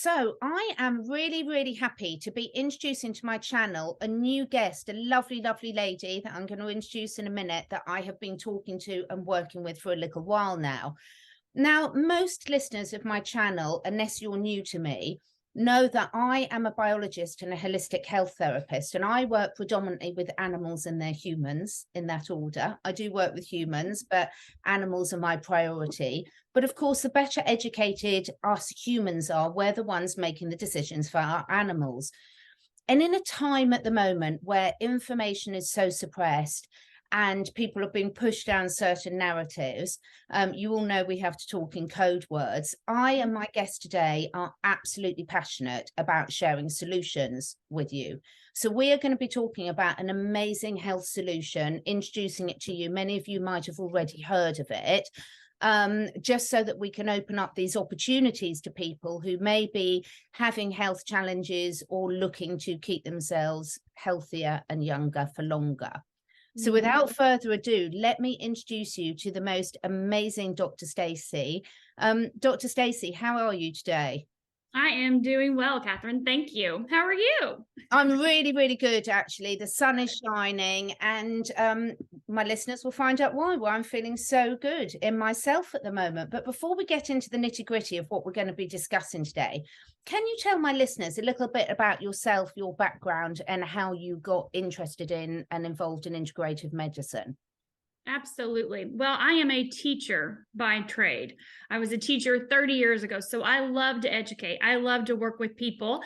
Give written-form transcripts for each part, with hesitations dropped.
So I am really, really happy to be introducing to my channel a new guest, a lovely, lovely lady that I'm going to introduce in a minute that I have been talking to and working with for a little while now. Now, most listeners of my channel, unless you're new to me, know that I am a biologist and a holistic health therapist, and I work predominantly with animals and their humans in that order. I do work with humans, but animals are my priority. But of course, the better educated us humans are, we're the ones making the decisions for our animals. And in a time at the moment where information is so suppressed and people are being pushed down certain narratives, you all know we have to talk in code words. I and my guest today are absolutely passionate about sharing solutions with you. So we are going to be talking about an amazing health solution, introducing it to you. Many of you might have already heard of it. Just so that we can open up these opportunities to people who may be having health challenges or looking to keep themselves healthier and younger for longer. So without further ado, let me introduce you to the most amazing Dr. Staci. Dr. Staci, how are you today? I am doing well, Catherine. Thank you. How are you? I'm really, really good, actually. The sun is shining, and my listeners will find out why I'm feeling so good in myself at the moment. But before we get into the nitty-gritty of what we're going to be discussing today, can you tell my listeners a little bit about yourself, your background, and how you got interested in and involved in integrative medicine? Absolutely. Well, I am a teacher by trade. I was a teacher 30 years ago, so I love to educate. I love to work with people,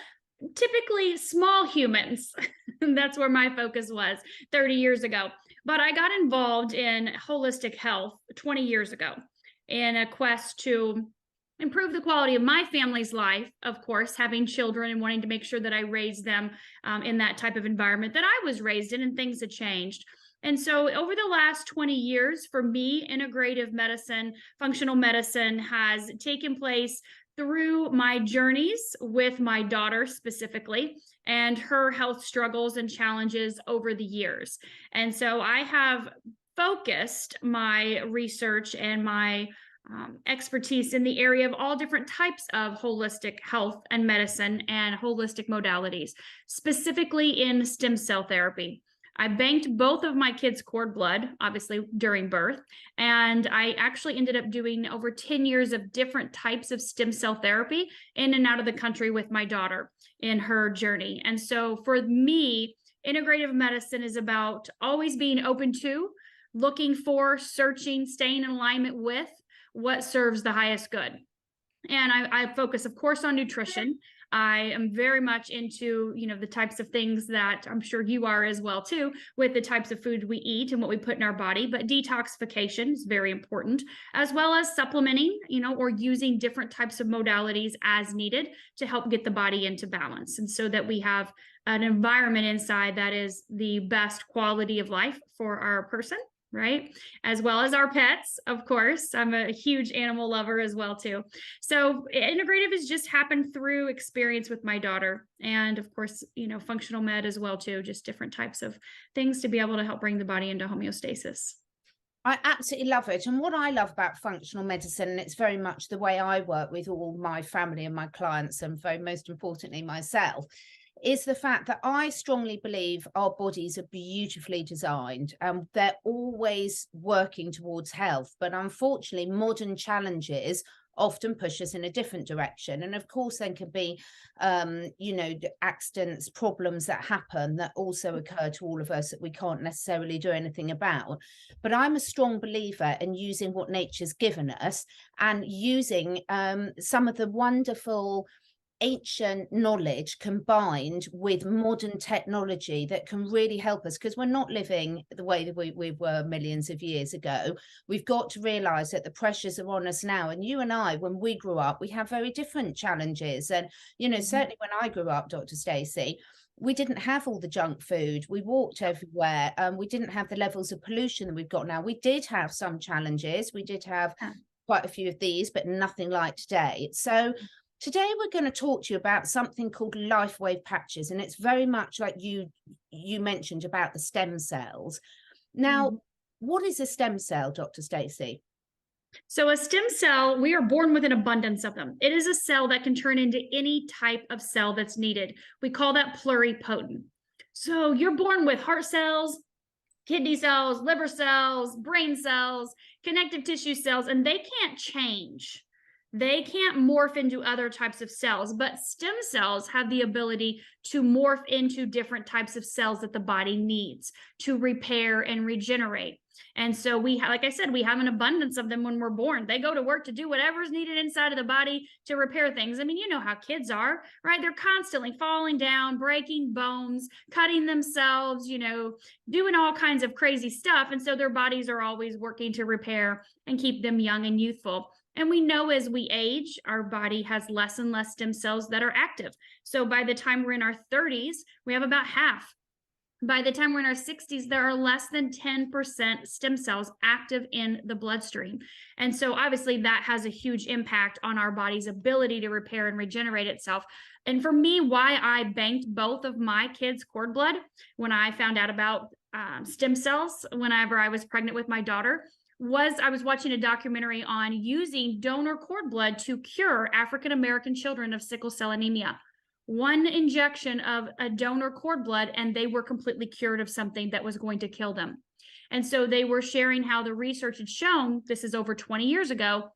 typically small humans. That's where my focus was 30 years ago. But I got involved in holistic health 20 years ago in a quest to improve the quality of my family's life, of course, having children and wanting to make sure that I raised them in that type of environment that I was raised in, and things had changed. And so over the last 20 years, for me, integrative medicine, functional medicine has taken place through my journeys with my daughter specifically and her health struggles and challenges over the years. And so I have focused my research and my expertise in the area of all different types of holistic health and medicine and holistic modalities, specifically in stem cell therapy. I banked both of my kids' cord blood, obviously during birth, and I actually ended up doing over 10 years of different types of stem cell therapy in and out of the country with my daughter in her journey. And so for me, integrative medicine is about always being open to, looking for, searching, staying in alignment with what serves the highest good. And I focus, of course, on nutrition. I am very much into, the types of things that I'm sure you are as well, too, with the types of food we eat and what we put in our body. But detoxification is very important, as well as supplementing, or using different types of modalities as needed to help get the body into balance. And so that we have an environment inside that is the best quality of life for our person, right? As well as our pets, of course. I'm a huge animal lover as well, too. So integrative has just happened through experience with my daughter. And of course, functional med as well, too, just different types of things to be able to help bring the body into homeostasis. I absolutely love it. And what I love about functional medicine, and it's very much the way I work with all my family and my clients, and very most importantly, myself, is the fact that I strongly believe our bodies are beautifully designed and they're always working towards health. But unfortunately, modern challenges often push us in a different direction. And of course, there can be, accidents, problems that happen that also occur to all of us that we can't necessarily do anything about. But I'm a strong believer in using what nature's given us and using some of the wonderful ancient knowledge combined with modern technology that can really help us, because we're not living the way that we were millions of years ago. We've got to realize that the pressures are on us now. And you and I, when we grew up, we have very different challenges. And, certainly when I grew up, Dr. Staci, we didn't have all the junk food. We walked everywhere. We didn't have the levels of pollution that we've got now. We did have some challenges. We did have quite a few of these, but nothing like today. So today we're going to talk to you about something called Lifewave patches, and it's very much like you mentioned about the stem cells. Now, what is a stem cell, Dr. Staci? So a stem cell, we are born with an abundance of them. It is a cell that can turn into any type of cell that's needed. We call that pluripotent. So you're born with heart cells, kidney cells, liver cells, brain cells, connective tissue cells, and they can't change. They can't morph into other types of cells, but stem cells have the ability to morph into different types of cells that the body needs to repair and regenerate. And so like I said, we have an abundance of them when we're born. They go to work to do whatever's needed inside of the body to repair things. I mean, you know how kids are, right? They're constantly falling down, breaking bones, cutting themselves, doing all kinds of crazy stuff. And so their bodies are always working to repair and keep them young and youthful. And we know as we age, our body has less and less stem cells that are active. So by the time we're in our 30s, we have about half. By the time we're in our 60s, there are less than 10% stem cells active in the bloodstream. And so obviously that has a huge impact on our body's ability to repair and regenerate itself. And for me, why I banked both of my kids' cord blood when I found out about stem cells whenever I was pregnant with my daughter was I was watching a documentary on using donor cord blood to cure African-American children of sickle cell anemia. One injection of a donor cord blood, and they were completely cured of something that was going to kill them. And so they were sharing how the research had shown, this is over 20 years ago,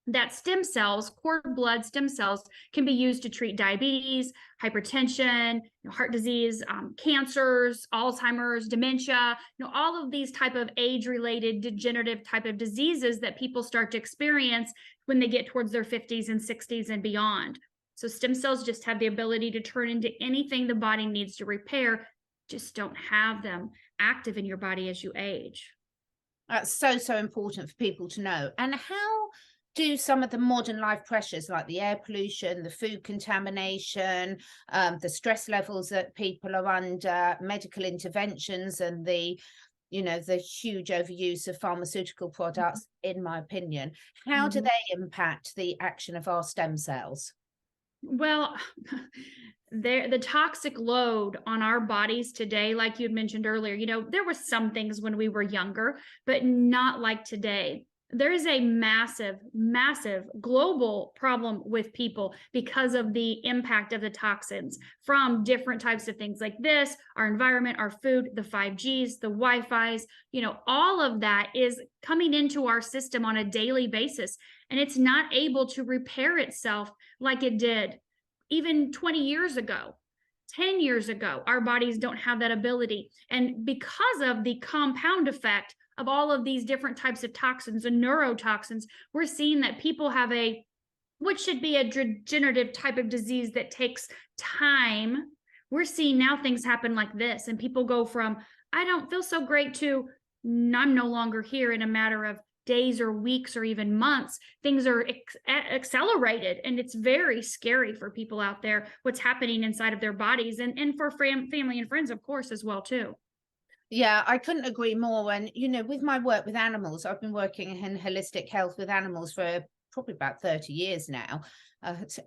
that stem cells, cord blood stem cells, can be used to treat diabetes, hypertension, heart disease, cancers, Alzheimer's, dementia, all of these type of age-related degenerative type of diseases that people start to experience when they get towards their 50s and 60s and beyond. So stem cells just have the ability to turn into anything the body needs to repair, just don't have them active in your body as you age. That's so important for people to know. And how do some of the modern life pressures like the air pollution, the food contamination, the stress levels that people are under, medical interventions, and the huge overuse of pharmaceutical products, in my opinion, how do they impact the action of our stem cells? Well, the toxic load on our bodies today, like you mentioned earlier, there were some things when we were younger, but not like today. There is a massive, massive global problem with people because of the impact of the toxins from different types of things like this, our environment, our food, the 5Gs, the Wi-Fis, all of that is coming into our system on a daily basis, and it's not able to repair itself like it did even 20 years ago. 10 years ago, our bodies don't have that ability. And because of the compound effect of all of these different types of toxins and neurotoxins, we're seeing that people have what should be a degenerative type of disease that takes time. We're seeing now things happen like this, and people go from, I don't feel so great, to I'm no longer here in a matter of days or weeks or even months. Things are accelerated, and it's very scary for people out there, what's happening inside of their bodies, and for family and friends, of course, as well, too. Yeah, I couldn't agree more. And, with my work with animals, I've been working in holistic health with animals for probably about 30 years now,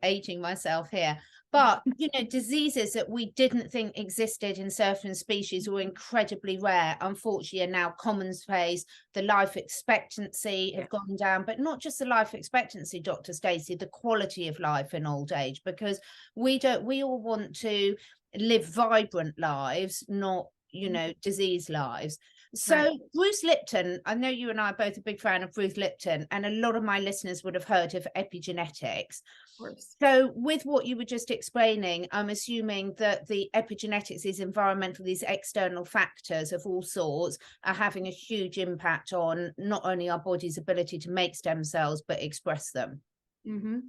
aging myself here. But, diseases that we didn't think existed in certain species were incredibly rare, unfortunately, are now commonplace. The life expectancy have gone down, but not just the life expectancy, Dr. Staci, the quality of life in old age, because we all want to live vibrant lives, not disease lives. So right. Bruce Lipton, I know you and I are both a big fan of Bruce Lipton, and a lot of my listeners would have heard of epigenetics. Of course. So with what you were just explaining, I'm assuming that the epigenetics, these environmental, these external factors of all sorts, are having a huge impact on not only our body's ability to make stem cells, but express them.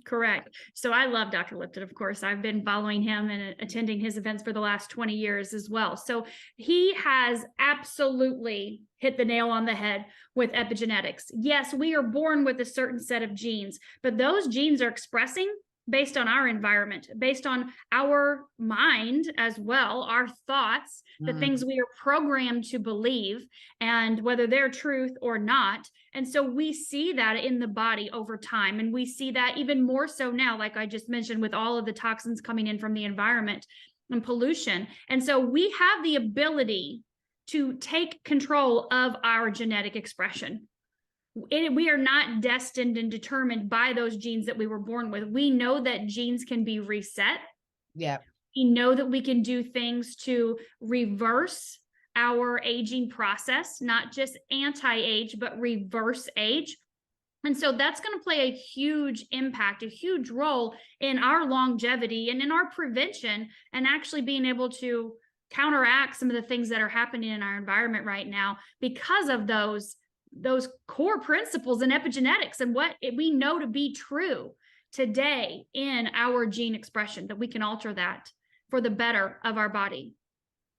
Correct. So I love Dr. Lipton, of course. I've been following him and attending his events for the last 20 years as well. So he has absolutely hit the nail on the head with epigenetics. Yes, we are born with a certain set of genes, but those genes are expressing based on our environment, based on our mind as well, our thoughts, the things we are programmed to believe, and whether they're truth or not. And so we see that in the body over time. And we see that even more so now, like I just mentioned, with all of the toxins coming in from the environment and pollution. And so we have the ability to take control of our genetic expression. We are not destined and determined by those genes that we were born with. We know that genes can be reset. Yeah. We know that we can do things to reverse our aging process, not just anti-age, but reverse age. And so that's going to play a huge impact, a huge role in our longevity and in our prevention, and actually being able to counteract some of the things that are happening in our environment right now because of those core principles in epigenetics and what we know to be true today in our gene expression, that we can alter that for the better of our body.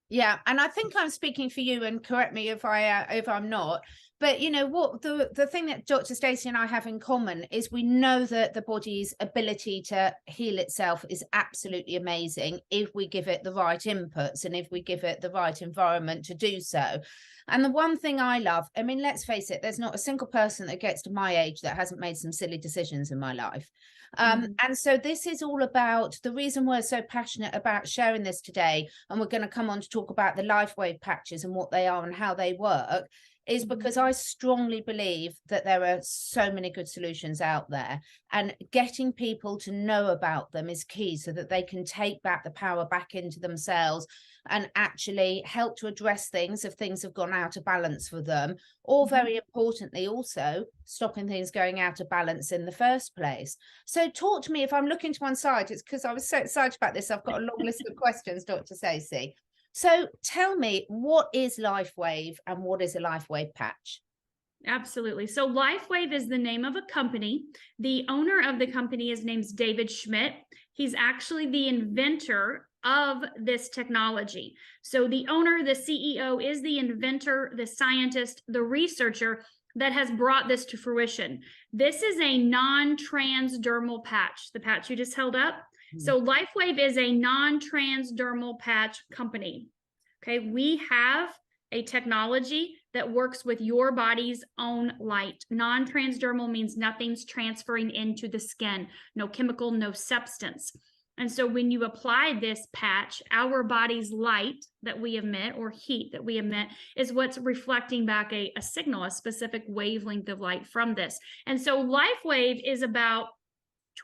Yeah, and I think I'm speaking for you, and correct me if I'm not. But you know what, the thing that Dr. Staci and I have in common is we know that the body's ability to heal itself is absolutely amazing if we give it the right inputs and if we give it the right environment to do so. And the one thing I love, I mean, let's face it, there's not a single person that gets to my age that hasn't made some silly decisions in my life. And so this is all about the reason we're so passionate about sharing this today. And we're going to come on to talk about the Lifewave patches and what they are and how they work, is because I strongly believe that there are so many good solutions out there, and getting people to know about them is key so that they can take back the power back into themselves and actually help to address things if things have gone out of balance for them, or very importantly, also stopping things going out of balance in the first place. So talk to me. If I'm looking to one side, it's because I was so excited about this. I've got a long list of questions, Dr. Staci. So tell me, what is Lifewave and what is a Lifewave patch? Absolutely. So Lifewave is the name of a company. The owner of the company is named David Schmidt. He's actually the inventor of this technology. So the owner, the CEO, is the inventor, the scientist, the researcher that has brought this to fruition. This is a non-transdermal patch, the patch you just held up. So Lifewave is a non-transdermal patch company. Okay, we have a technology that works with your body's own light. Non-transdermal means nothing's transferring into the skin, no chemical, no substance. And so when you apply this patch, our body's light that we emit, or heat that we emit, is what's reflecting back a signal, a specific wavelength of light from this. And so Lifewave is about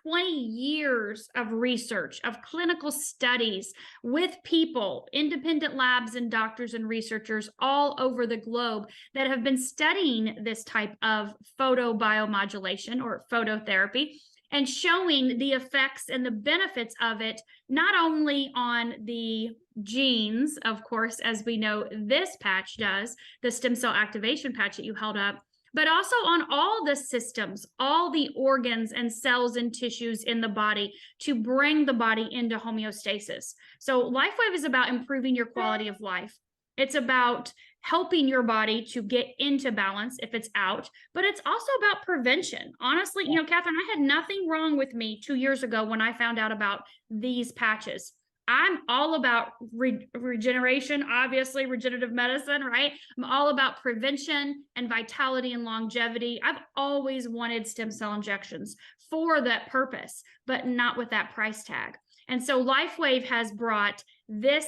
20 years of research, of clinical studies with people, independent labs and doctors and researchers all over the globe that have been studying this type of photobiomodulation or phototherapy, and showing the effects and the benefits of it, not only on the genes, of course, as we know this patch does, the stem cell activation patch that you held up, but also on all the systems, all the organs and cells and tissues in the body to bring the body into homeostasis. So Lifewave is about improving your quality of life. It's about helping your body to get into balance if it's out, but it's also about prevention. Honestly, you know, Catherine, I had nothing wrong with me 2 years ago when I found out about these patches. I'm all about regeneration, obviously, regenerative medicine, right? I'm all about prevention and vitality and longevity. I've always wanted stem cell injections for that purpose, but not with that price tag. And so Lifewave has brought this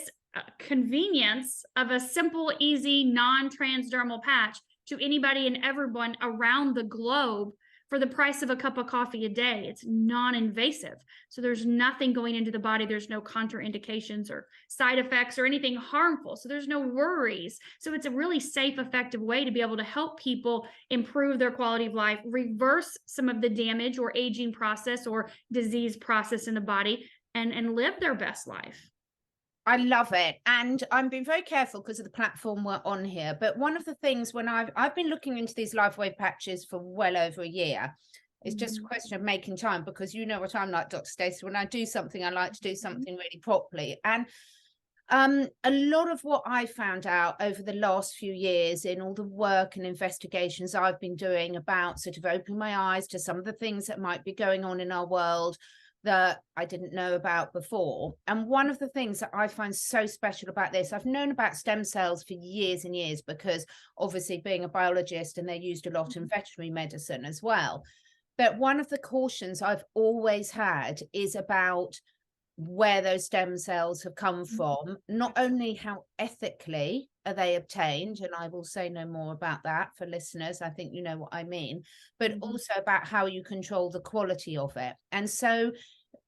convenience of a simple, easy, non-transdermal patch to anybody and everyone around the globe for the price of a cup of coffee a day. It's non-invasive. So there's nothing going into the body. There's no contraindications or side effects or anything harmful. So there's no worries. So it's a really safe, effective way to be able to help people improve their quality of life, reverse some of the damage or aging process or disease process in the body, and live their best life. I love it. And I'm being very careful because of the platform we're on here. But one of the things when I've been looking into these Lifewave patches for well over a year, it's just a question of making time, because you know what I'm like, Dr. Staci. When I do something, I like to do something really properly. And a lot of what I found out over the last few years in all the work and investigations I've been doing about sort of opening my eyes to some of the things that might be going on in our world that I didn't know about before. And one of the things that I find so special about this, I've known about stem cells for years and years, because obviously being a biologist, and they're used a lot in veterinary medicine as well. But one of the cautions I've always had is about where those stem cells have come from, not only how ethically are they obtained, and I will say no more about that for listeners, I think you know what I mean, but also about how you control the quality of it. And so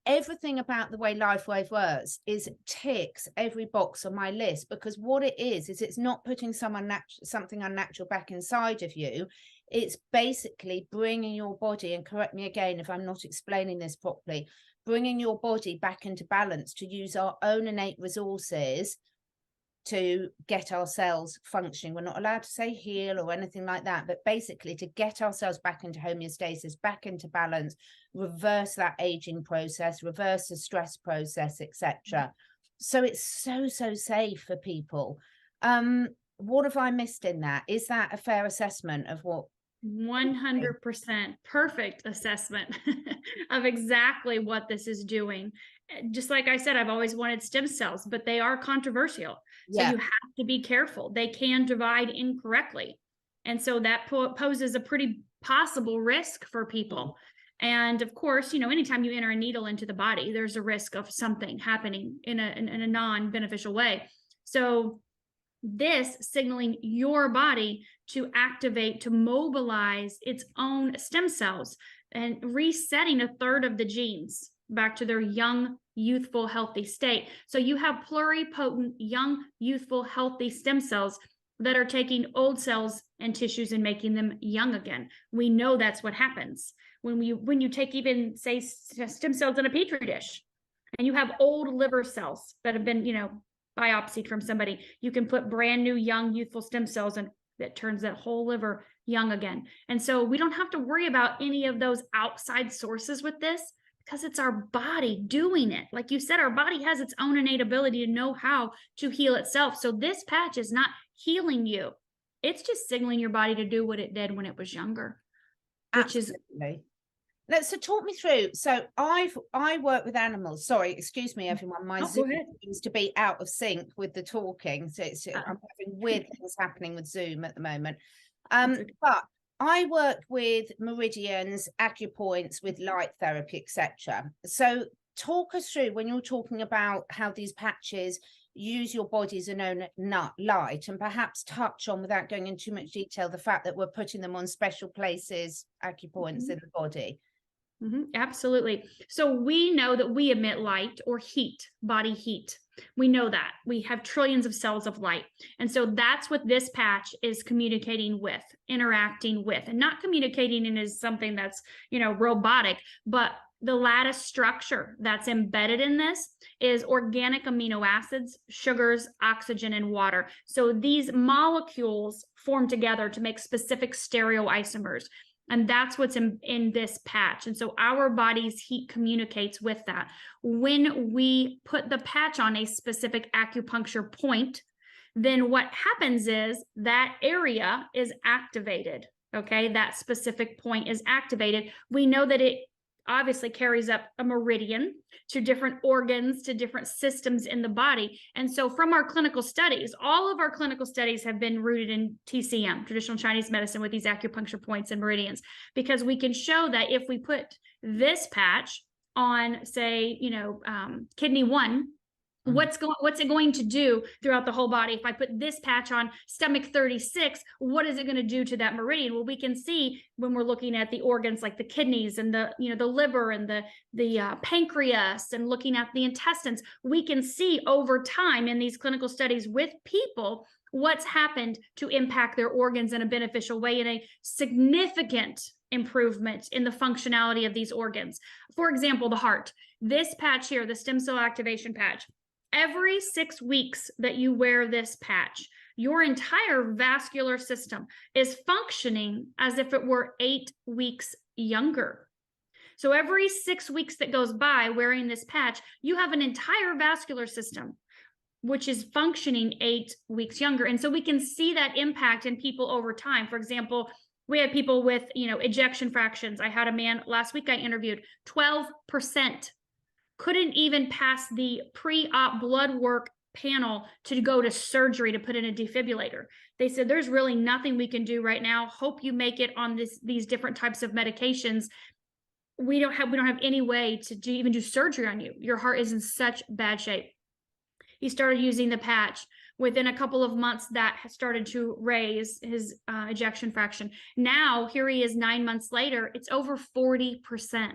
everything about the way Lifewave works is ticks every box on my list, because what it is it's not putting something unnatural back inside of you. It's basically bringing your body, and correct me again if I'm not explaining this properly, bringing your body back into balance to use our own innate resources to get our cells functioning. We're not allowed to say heal or anything like that, but basically to get ourselves back into homeostasis, back into balance, reverse that aging process, reverse the stress process, etc. So it's so safe for people. What have I missed in that? Is that a fair assessment of what? 100% perfect assessment of exactly what this is doing. Just like I said, I've always wanted stem cells, but they are controversial. So you have to be careful. They can divide incorrectly. And so that poses a pretty possible risk for people. And of course, you know, anytime you enter a needle into the body, there's a risk of something happening in a non-beneficial way. So this signaling your body to activate, to mobilize its own stem cells and resetting a third of the genes back to their young, youthful, healthy state. So you have pluripotent, young, youthful, healthy stem cells that are taking old cells and tissues and making them young again. We know that's what happens when you take even, say, stem cells in a petri dish, and you have old liver cells that have been, you know, biopsied from somebody. You can put brand new, young, youthful stem cells, and that turns that whole liver young again. And so we don't have to worry about any of those outside sources with this, because it's our body doing it. Like you said, our body has its own innate ability to know how to heal itself. So this patch is not healing you. It's just signaling your body to do what it did when it was younger, which Absolutely. So talk me through. So I work with animals. Sorry, excuse me, everyone. My Zoom seems to be out of sync with the talking. So I'm having weird things happening with Zoom at the moment. But I work with meridians, acupoints, with light therapy, etc. So talk us through, when you're talking about how these patches use your body's own light, and perhaps touch on, without going into too much detail, the fact that we're putting them on special places, acupoints in the body. Absolutely. So we know that we emit light or heat, body heat. We know that. We have trillions of cells of light. And so that's what this patch is communicating with, interacting with, and not communicating in as something that's, you know, robotic, but the lattice structure that's embedded in this is organic amino acids, sugars, oxygen, and water. So these molecules form together to make specific stereoisomers. And that's what's in this patch. And so our body's heat communicates with that. When we put the patch on a specific acupuncture point, then what happens is that area is activated. Okay, that specific point is activated. We know that it obviously carries up a meridian to different organs, to different systems in the body. And so from our clinical studies, all of our clinical studies have been rooted in TCM, traditional Chinese medicine, with these acupuncture points and meridians, because we can show that if we put this patch on, say, you know, kidney 1, what's it going to do throughout the whole body? If I put this patch on stomach 36, what is it going to do to that meridian? Well, we can see when we're looking at the organs like the kidneys and the, you know, the liver and the pancreas, and looking at the intestines, we can see over time in these clinical studies with people what's happened to impact their organs in a beneficial way, in a significant improvement in the functionality of these organs. For example, the heart. This patch here, the stem cell activation patch, every 6 weeks that you wear this patch, your entire vascular system is functioning as if it were 8 weeks younger. So every 6 weeks that goes by wearing this patch, you have an entire vascular system which is functioning 8 weeks younger. And so we can see that impact in people over time. For example, we had people with, you know, ejection fractions. I had a man last week I interviewed, 12%. Couldn't even pass the pre-op blood work panel to go to surgery to put in a defibrillator. They said, there's really nothing we can do right now. Hope you make it on these different types of medications. we don't have any way to even do surgery on you. Your heart is in such bad shape. He started using the patch. Within a couple of months, that has started to raise his ejection fraction. Now, here he is 9 months later, it's over 40%.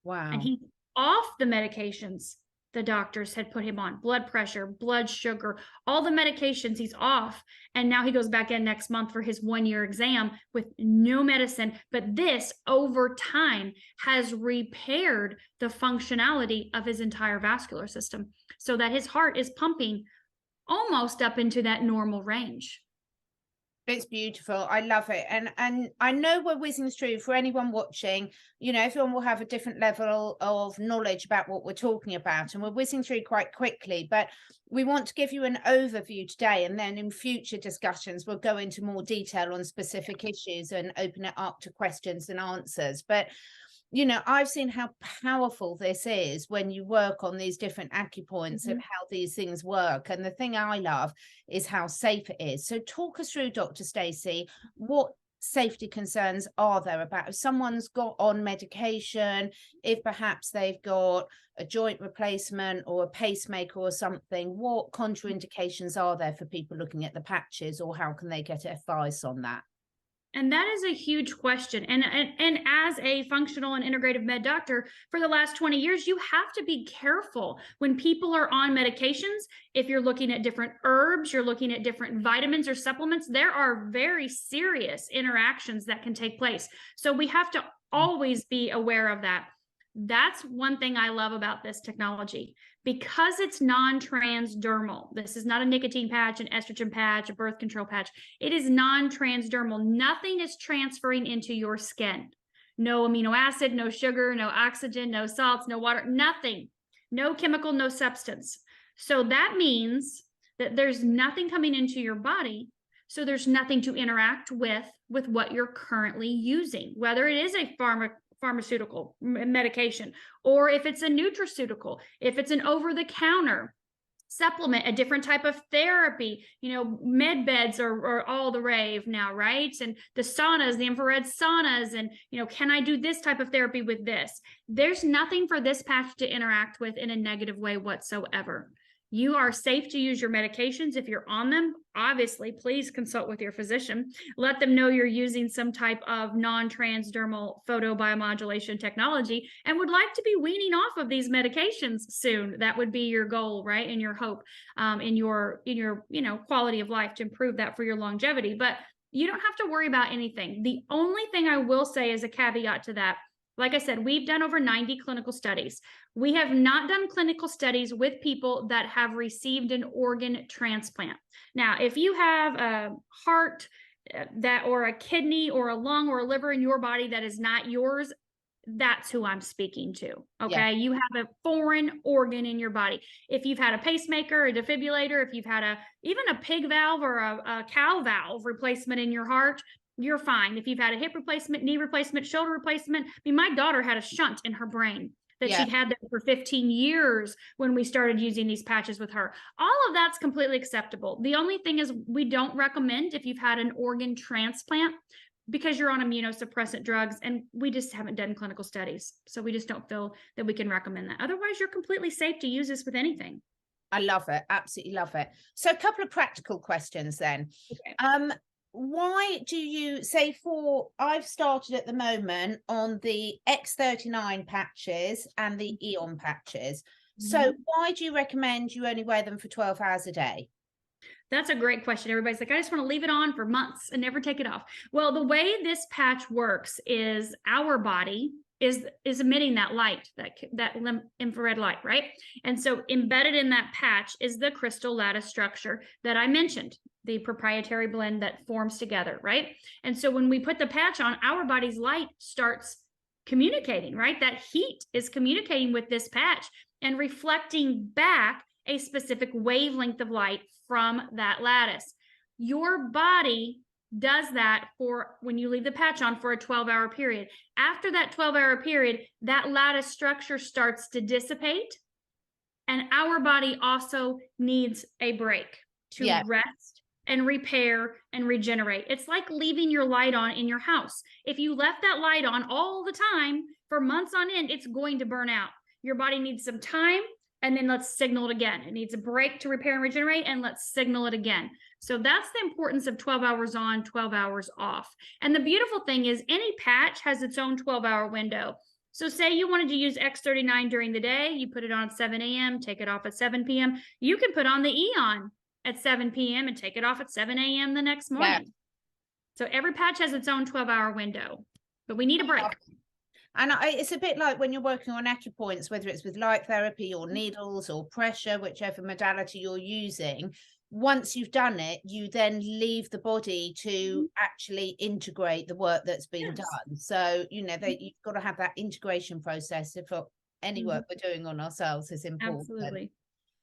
Wow. And he's off the medications the doctors had put him on, blood pressure, blood sugar, all the medications he's off. And now he goes back in next month for his 1-year exam with no medicine. But this over time has repaired the functionality of his entire vascular system so that his heart is pumping almost up into that normal range. It's beautiful. I love it. And I know we're whizzing through, for anyone watching, you know, everyone will have a different level of knowledge about what we're talking about, and we're whizzing through quite quickly, but we want to give you an overview today, and then in future discussions we'll go into more detail on specific issues and open it up to questions and answers. But you know, I've seen how powerful this is when you work on these different acupoints of how these things work. And the thing I love is how safe it is. So talk us through, Dr. Staci, what safety concerns are there about if someone's got on medication, if perhaps they've got a joint replacement or a pacemaker or something, what contraindications are there for people looking at the patches, or how can they get advice on that? And that is a huge question. And as a functional and integrative med doctor for the last 20 years, you have to be careful when people are on medications. If you're looking at different herbs, you're looking at different vitamins or supplements, there are very serious interactions that can take place. So we have to always be aware of that. That's one thing I love about this technology. Because it's non-transdermal, this is not a nicotine patch, an estrogen patch, a birth control patch. It is non-transdermal. Nothing is transferring into your skin. No amino acid, no sugar, no oxygen, no salts, no water, nothing. No chemical, no substance. So that means that there's nothing coming into your body. So there's nothing to interact with what you're currently using, whether it is a pharmaceutical medication, or if it's a nutraceutical, if it's an over-the-counter supplement, a different type of therapy. You know, med beds are all the rave now, right? And the saunas, the infrared saunas, and, you know, can I do this type of therapy with this? There's nothing for this patch to interact with in a negative way whatsoever. You are safe to use your medications if you're on them. Obviously, please consult with your physician. Let them know you're using some type of non-transdermal photobiomodulation technology and would like to be weaning off of these medications soon. That would be your goal, right? And your hope in your quality of life to improve that for your longevity. But you don't have to worry about anything. The only thing I will say as a caveat to that, like I said, we've done over 90 clinical studies. We have not done clinical studies with people that have received an organ transplant. Now, if you have a heart or a kidney or a lung or a liver in your body that is not yours, that's who I'm speaking to. Okay. Yeah. You have a foreign organ in your body. If you've had a pacemaker, a defibrillator, if you've had even a pig valve or a cow valve replacement in your heart, you're fine. If you've had a hip replacement, knee replacement, shoulder replacement. I mean, my daughter had a shunt in her brain that she'd had there for 15 years when we started using these patches with her. All of that's completely acceptable. The only thing is we don't recommend if you've had an organ transplant because you're on immunosuppressant drugs, and we just haven't done clinical studies. So we just don't feel that we can recommend that. Otherwise, you're completely safe to use this with anything. I love it. Absolutely love it. So a couple of practical questions then. Okay. Why do you say I've started at the moment on the X39 patches and the Eon patches. So why do you recommend you only wear them for 12 hours a day? That's a great question. Everybody's like, I just want to leave it on for months and never take it off. Well, the way this patch works is our body is emitting that light, that infrared light, right? And so embedded in that patch is the crystal lattice structure that I mentioned, the proprietary blend that forms together, right? And so when we put the patch on, our body's light starts communicating, right? That heat is communicating with this patch and reflecting back a specific wavelength of light from that lattice. Your body does that for when you leave the patch on for a 12-hour period. After that 12-hour period, that lattice structure starts to dissipate, and our body also needs a break to rest and repair and regenerate. It's like leaving your light on in your house. If you left that light on all the time for months on end, it's going to burn out. Your body needs some time, and then let's signal it again. It needs a break to repair and regenerate, and let's signal it again. So that's the importance of 12 hours on, 12 hours off. And the beautiful thing is any patch has its own 12-hour window. So say you wanted to use X39 during the day, you put it on at 7 a.m., take it off at 7 p.m. You can put on the Eon at 7 p.m. and take it off at 7 a.m. the next morning. Yeah. So every patch has its own 12-hour window, but we need a break. And it's a bit like when you're working on acupoints, whether it's with light therapy or needles or pressure, whichever modality you're using. Once you've done it, you then leave the body to actually integrate the work that's been done. So, you know, you've got to have that integration process for any work we're doing on ourselves is important. Absolutely.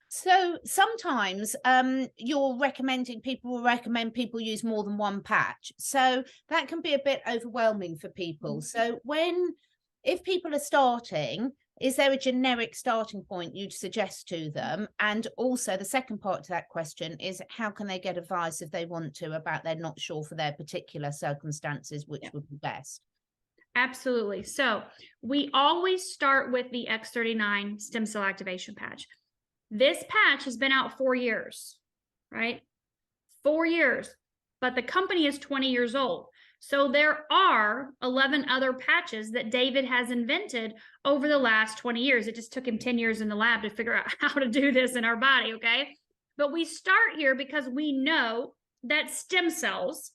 So sometimes you're recommending, people will recommend people use more than one patch. So that can be a bit overwhelming for people. So if people are starting, is there a generic starting point you'd suggest to them? And also the second part to that question is, how can they get advice if they want to about they're not sure for their particular circumstances, which would be best? Absolutely. So we always start with the X39 stem cell activation patch. This patch has been out 4 years, right? 4 years, but the company is 20 years old. So there are 11 other patches that David has invented over the last 20 years. It just took him 10 years in the lab to figure out how to do this in our body, okay? But we start here because we know that stem cells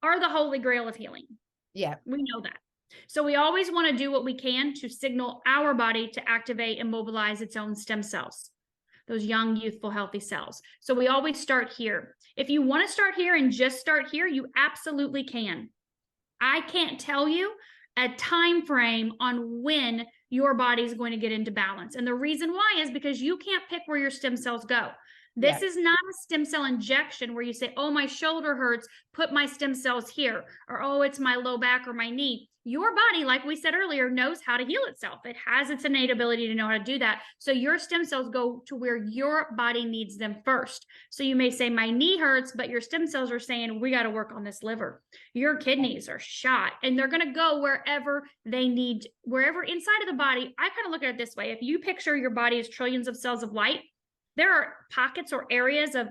are the holy grail of healing. Yeah. We know that. So we always want to do what we can to signal our body to activate and mobilize its own stem cells, those young, youthful, healthy cells. So we always start here. If you want to start here and just start here, you absolutely can. I can't tell you a time frame on when your body is going to get into balance. And the reason why is because you can't pick where your stem cells go. This is not a stem cell injection where you say, oh, my shoulder hurts, put my stem cells here, or oh, it's my low back or my knee. Your body, like we said earlier, knows how to heal itself. It has its innate ability to know how to do that. So your stem cells go to where your body needs them first. So you may say, my knee hurts, but your stem cells are saying, we got to work on this liver. Your kidneys are shot, and they're going to go wherever they need, wherever inside of the body. I kind of look at it this way. If you picture your body as trillions of cells of light, there are pockets or areas of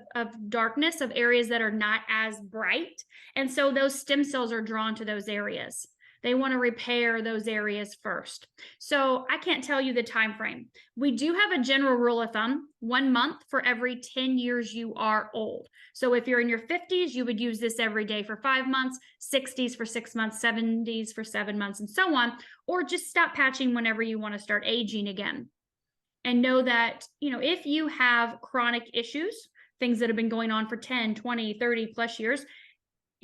darkness, of areas that are not as bright. And so those stem cells are drawn to those areas. They want to repair those areas first. So I can't tell you the time frame. We do have a general rule of thumb, 1 month for every 10 years you are old. So if you're in your 50s, you would use this every day for 5 months, 60s for 6 months, 70s for 7 months, and so on. Or just stop patching whenever you want to start aging again. And know that, you know, if you have chronic issues, things that have been going on for 10, 20, 30 plus years,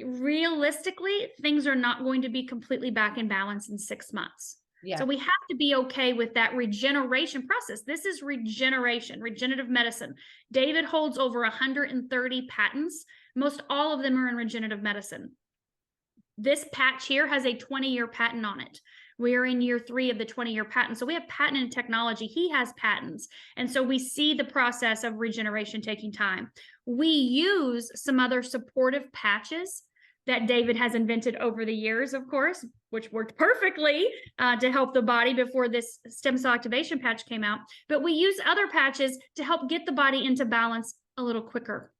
realistically, things are not going to be completely back in balance in 6 months. Yeah. So we have to be okay with that regeneration process. This is regeneration, regenerative medicine. David holds over 130 patents. Most all of them are in regenerative medicine. This patch here has a 20-year patent on it. We're in year 3 of the 20-year patent. So we have patented technology. He has patents. And so we see the process of regeneration taking time. We use some other supportive patches that David has invented over the years, of course, which worked perfectly to help the body before this stem cell activation patch came out. But we use other patches to help get the body into balance a little quicker.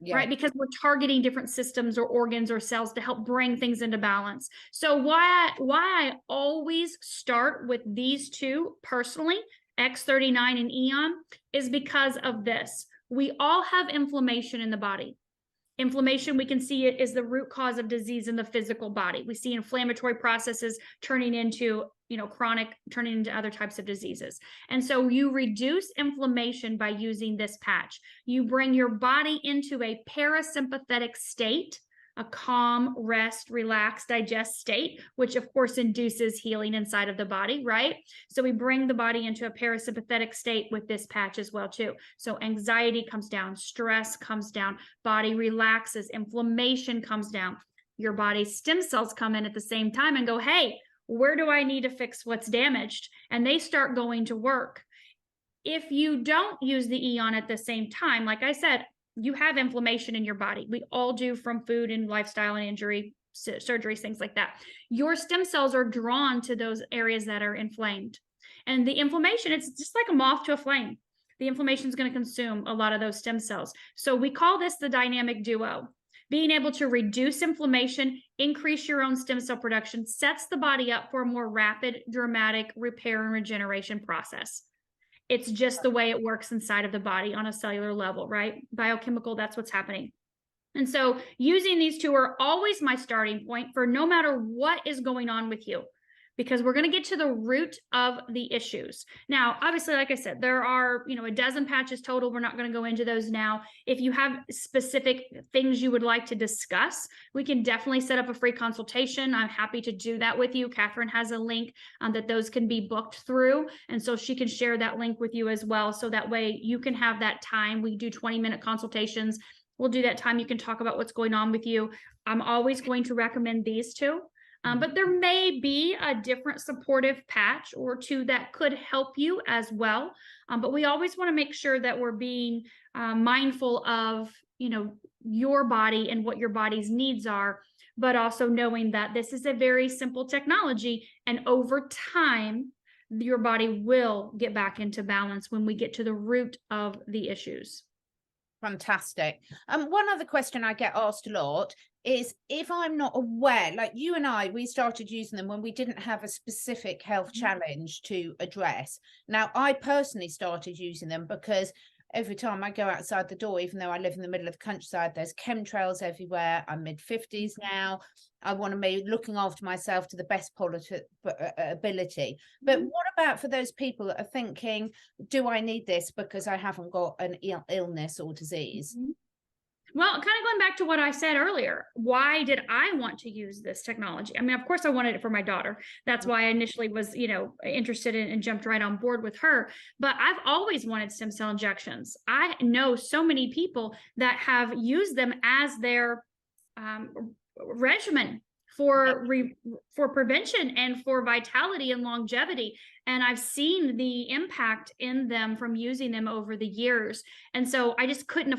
Yeah. Right? Because we're targeting different systems or organs or cells to help bring things into balance. So why I always start with these two personally, X39 and Eon, is because of this. We all have inflammation in the body. Inflammation, we can see it is the root cause of disease in the physical body. We see inflammatory processes turning into, chronic, turning into other types of diseases. And so you reduce inflammation by using this patch. You bring your body into a parasympathetic state, a calm, rest, relax, digest state, which of course induces healing inside of the body, right? So we bring the body into a parasympathetic state with this patch as well too. So anxiety comes down, stress comes down, body relaxes, inflammation comes down. Your body's stem cells come in at the same time and go, hey, where do I need to fix what's damaged? And they start going to work. If you don't use the Eon at the same time, like I said, you have inflammation in your body. We all do, from food and lifestyle and injury, surgeries, things like that. Your stem cells are drawn to those areas that are inflamed. And the inflammation, it's just like a moth to a flame. The inflammation is going to consume a lot of those stem cells. So we call this the dynamic duo. Being able to reduce inflammation, increase your own stem cell production, sets the body up for a more rapid, dramatic repair and regeneration process. It's just the way it works inside of the body on a cellular level, right? Biochemical, that's what's happening. And so using these two are always my starting point for no matter what is going on with you, because we're going to get to the root of the issues. Now, obviously, like I said, there are, a dozen patches total. We're not going to go into those now. If you have specific things you would like to discuss, we can definitely set up a free consultation. I'm happy to do that with you. Catherine has a link that those can be booked through. And so she can share that link with you as well. So that way you can have that time. We do 20-minute consultations. We'll do that time. You can talk about what's going on with you. I'm always going to recommend these two. But there may be a different supportive patch or two that could help you as well. But we always want to make sure that we're being mindful of, your body and what your body's needs are, but also knowing that this is a very simple technology. And over time, your body will get back into balance when we get to the root of the issues. Fantastic. One other question I get asked a lot is, if I'm not aware, like you and I, we started using them when we didn't have a specific health challenge to address. Now, I personally started using them because every time I go outside the door, even though I live in the middle of the countryside, there's chemtrails everywhere. I'm mid-50s now. I want to be looking after myself to the best ability. But what about for those people that are thinking, do I need this because I haven't got an illness or disease? Well, kind of going back to what I said earlier, why did I want to use this technology? I mean, of course, I wanted it for my daughter. That's why I initially was, interested in and jumped right on board with her. But I've always wanted stem cell injections. I know so many people that have used them as their regimen for prevention and for vitality and longevity. And I've seen the impact in them from using them over the years. And so I just couldn't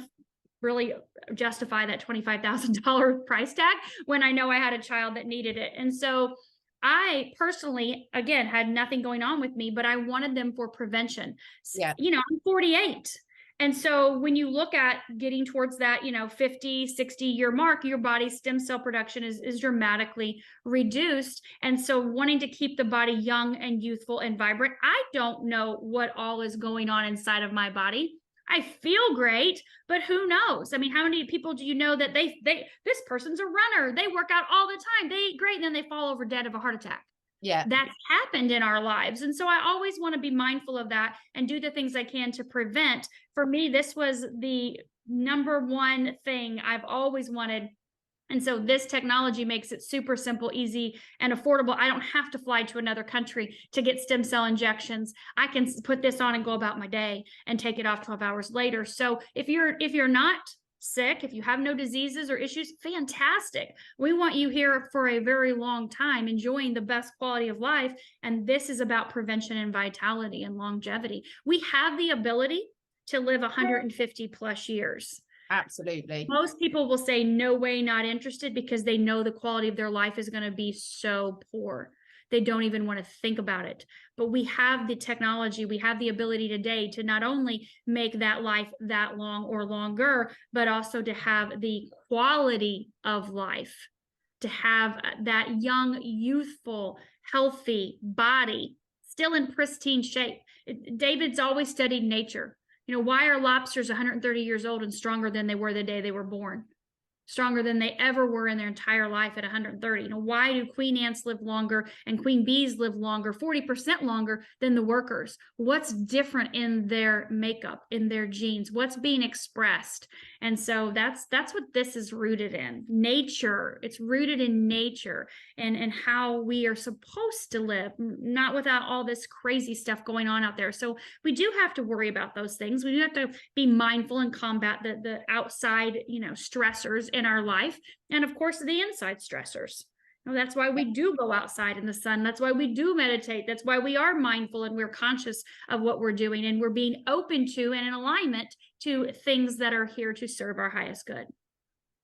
really justify that $25,000 price tag when I know I had a child that needed it. And so I personally, again, had nothing going on with me, but I wanted them for prevention. Yeah. I'm 48. And so when you look at getting towards that, 50, 60-year mark, your body's stem cell production is dramatically reduced. And so wanting to keep the body young and youthful and vibrant, I don't know what all is going on inside of my body. I feel great, but who knows? I mean, how many people do you know that this person's a runner, they work out all the time, they eat great, and then they fall over dead of a heart attack? Yeah, that's happened in our lives. And so I always want to be mindful of that and do the things I can to prevent. For me, this was the number one thing I've always wanted. And so this technology makes it super simple, easy, and affordable. I don't have to fly to another country to get stem cell injections. I can put this on and go about my day and take it off 12 hours later. So if you're not sick, if you have no diseases or issues, fantastic. We want you here for a very long time, enjoying the best quality of life. And this is about prevention and vitality and longevity. We have the ability to live 150 plus years. Absolutely. Most people will say, no way, not interested, because they know the quality of their life is going to be so poor. They don't even want to think about it. But we have the technology, we have the ability today to not only make that life that long or longer, but also to have the quality of life, to have that young, youthful, healthy body, still in pristine shape. David's always studied nature. Why are lobsters 130 years old and stronger than they were the day they were born? Stronger than they ever were in their entire life at 130. Why do queen ants live longer and queen bees live longer, 40% longer than the workers? What's different in their makeup, in their genes? What's being expressed? And so that's what this is rooted in. Nature. It's rooted in nature and how we are supposed to live, not without all this crazy stuff going on out there. So we do have to worry about those things. We do have to be mindful and combat the outside, stressors in our life, and of course the inside stressors. That's why we do go outside in the sun. That's why we do meditate. That's why we are mindful and we're conscious of what we're doing, and we're being open to and in alignment to things that are here to serve our highest good.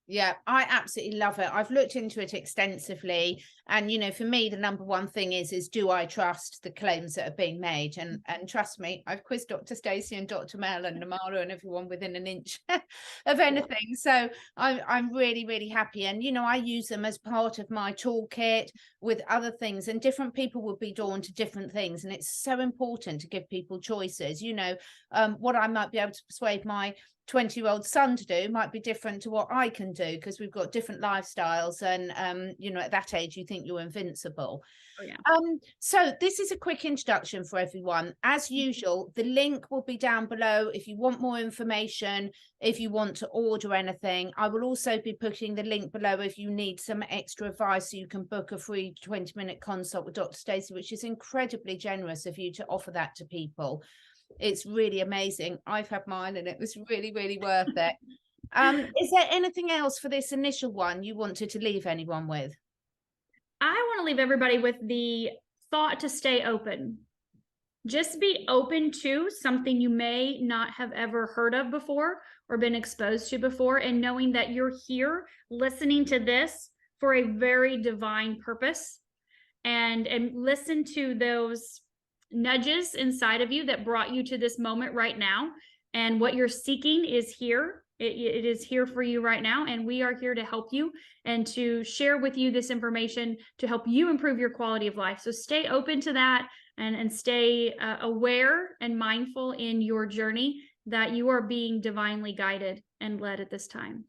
Yeah, I absolutely love it. I've looked into it extensively. And, you know, for me, the number one thing is do I trust the claims that are being made? And trust me, I've quizzed Dr. Staci and Dr. Mel and Namara and everyone within an inch of anything. So I'm really, really happy. And, you know, I use them as part of my toolkit with other things, and different people will be drawn to different things. And it's so important to give people choices. You know, what I might be able to persuade my 20-year-old son to do might be different to what I can do, because we've got different lifestyles. And you know, at that age you think you're invincible. Oh, yeah. So this is a quick introduction for everyone. As usual, the link will be down below if you want more information, if you want to order anything. I will also be putting the link below if you need some extra advice, so you can book a free 20-minute consult with Dr. Staci, which is incredibly generous of you to offer that to people. It's really amazing. I've had mine and it was really, really worth it. Is there anything else for this initial one you wanted to leave anyone with? I want to leave everybody with the thought to stay open. Just be open to something you may not have ever heard of before or been exposed to before, and knowing that you're here listening to this for a very divine purpose, and listen to those nudges inside of you that brought you to this moment right now. And what you're seeking is here. It is here for you right now. And we are here to help you and to share with you this information to help you improve your quality of life. So stay open to that, and stay aware and mindful in your journey that you are being divinely guided and led at this time.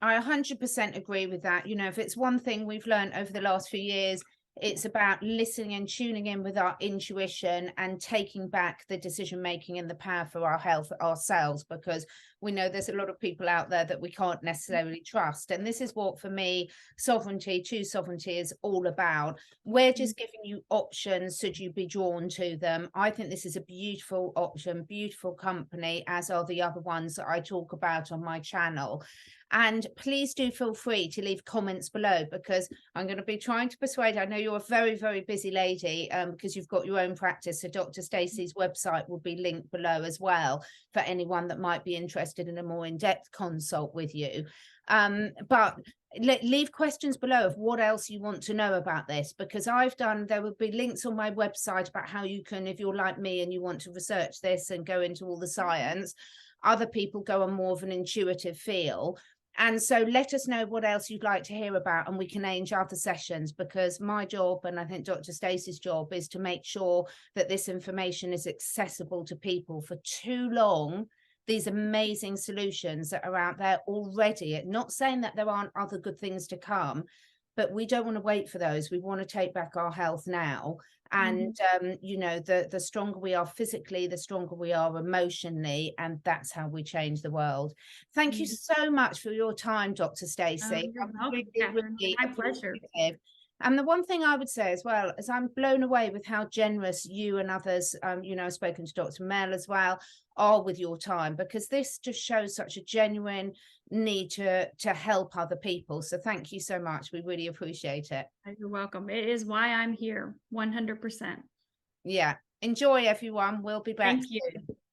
I 100% agree with that. You know, if it's one thing we've learned over the last few years, it's about listening and tuning in with our intuition and taking back the decision making and the power for our health ourselves, because we know there's a lot of people out there that we can't necessarily trust. And this is what, for me, true sovereignty is all about. We're just giving you options should you be drawn to them. I think this is a beautiful option, beautiful company, as are the other ones that I talk about on my channel. And please do feel free to leave comments below, because I'm going to be trying to persuade. I know you're a very, very busy lady, because you've got your own practice. So Dr. Staci's website will be linked below as well for anyone that might be interested in a more in-depth consult with you. But leave questions below of what else you want to know about this, because there will be links on my website about how you can, if you're like me and you want to research this and go into all the science. Other people go on more of an intuitive feel. And so let us know what else you'd like to hear about, and we can arrange other sessions, because my job, and I think Dr. Staci's job, is to make sure that this information is accessible to people. For too long, these amazing solutions that are out there already, not saying that there aren't other good things to come, but we don't want to wait for those. We want to take back our health now. And, you know, the stronger we are physically, the stronger we are emotionally, and that's how we change the world. Thank you so much for your time, Dr. Staci. My pleasure. And the one thing I would say as well is I'm blown away with how generous you and others, you know, I've spoken to Dr. Mel as well, are with your time, because this just shows such a genuine need to help other people. So thank you so much. We really appreciate it. You're welcome. It is why I'm here, 100%. Yeah. Enjoy, everyone. We'll be back. Thank you.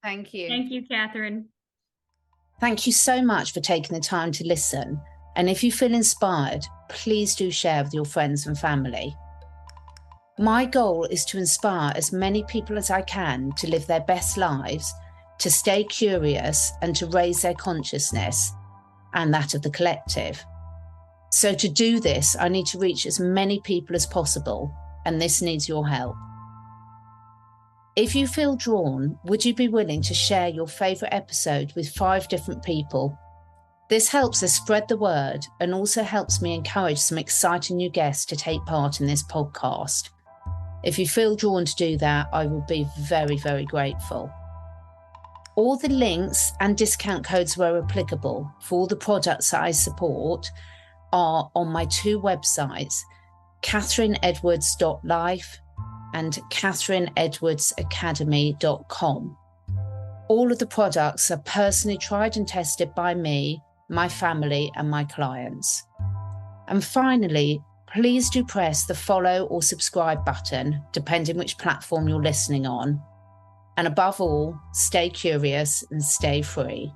Thank you. Thank you, Catherine. Thank you so much for taking the time to listen. And if you feel inspired, please do share with your friends and family. My goal is to inspire as many people as I can to live their best lives, to stay curious, and to raise their consciousness and that of the collective. So to do this, I need to reach as many people as possible, and this needs your help. If you feel drawn, would you be willing to share your favourite episode with 5 different people? This helps us spread the word, and also helps me encourage some exciting new guests to take part in this podcast. If you feel drawn to do that, I will be very, very grateful. All the links and discount codes where applicable for all the products that I support are on my 2 websites, catherineedwards.life and catherineedwardsacademy.com. All of the products are personally tried and tested by me, my family, and my clients. And finally, please do press the follow or subscribe button, depending which platform you're listening on. And above all, stay curious and stay free.